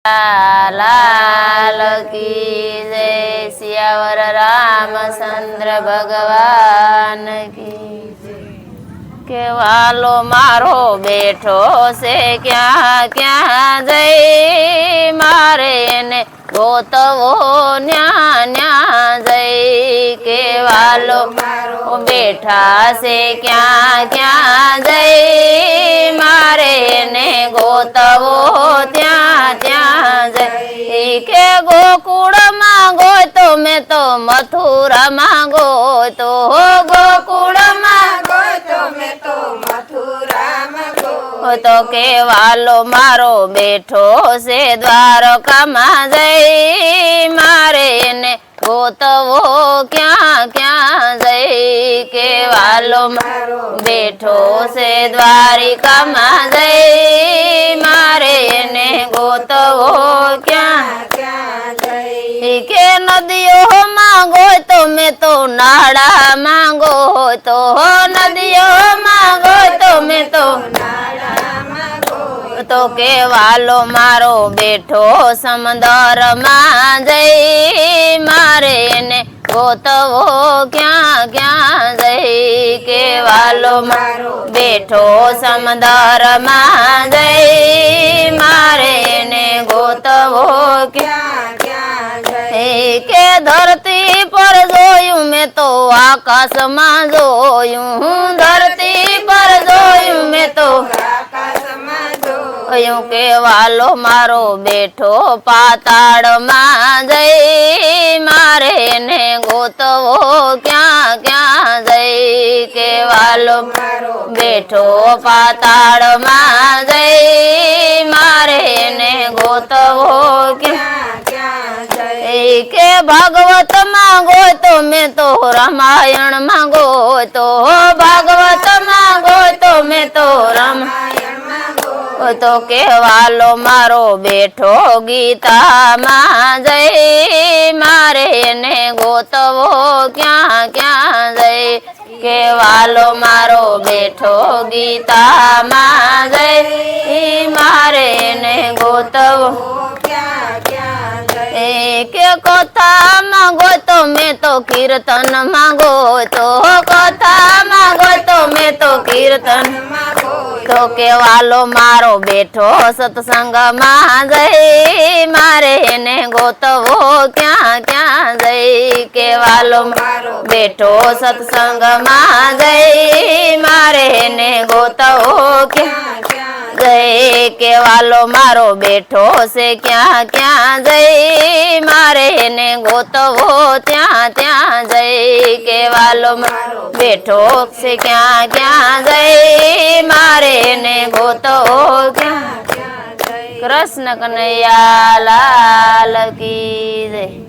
लाल की जय सियावर रामचंद्र भगवान की। के वालो मारो बैठो से क्या क्या जय मारे ने गोतवो न्या न्या जय। के वालो मारो बैठा से क्या क्या जय मारे ने गोतवो त्या त्या जय। के गोकुड़ मांगो तो मैं तो मथुरा मांगो तो गोकुड़ मांगो तो मैं तो मथुरा मांगो तो के वालो मारो बैठो से द्वारका मां जय मारे ने गोतवो क्या क्या जय। के वालो मारो बैठो से द्वारिका मां जय मारे ने गोतवो क्या क्या जय। के नदियों मांगो तो मैं तो नाड़ा मांगो तो नदियों मांगो तो मैं तो नाड़ा मांगो तो के वालो मारो बैठो समंदर मां जय मारे ने गोतवो क्या क्या जय। के वालो मारो बैठो समंदर मां जय मारे ने गोतवो क्या क्या जय। के धरती पर जोयूं मैं तो आकाश मां जोयूं धरती पर जोयूं मैं तो आकाश मां जोयूं। के वालो मारो बैठो पाताड़ मां जय मारे ने गोतवो क्या क्या जय। के वालो मारो बैठो पाताड़ मां जय मारे ने गोतवो क्या क्या जय। के भागवत मांगो तो मैं तो रामायण मांगो तो भागवत मांगो तो मैं तो रामायण मांगो तो के वालो मारो बैठो गीता मां जय मारे ने गोतवो क्या क्या जय। के वालो मारो बैठो गीता मां जय मारे ने गोतवो क्या क्या जय। के कथा मांगो तो मैं तो कीर्तन मांगो तो कथा मांगो तो मैं तो कीर्तन मांगो तो के वालो मारो बैठो सत्संग मां जय मारे ने गोतवो क्या क्या जय। के वालो मारो बैठो सत्संग मां जय मारे ने गोतवो क्या क्या जय। के वालो मारो बैठो से क्या क्या जय मारे ने गोतवो त्या त्या जय। के वालो मारो बैठो से क्या क्या जय मारे ने गोतवो क्या क्या जय। कृष्ण कन्हैया लाल की जय।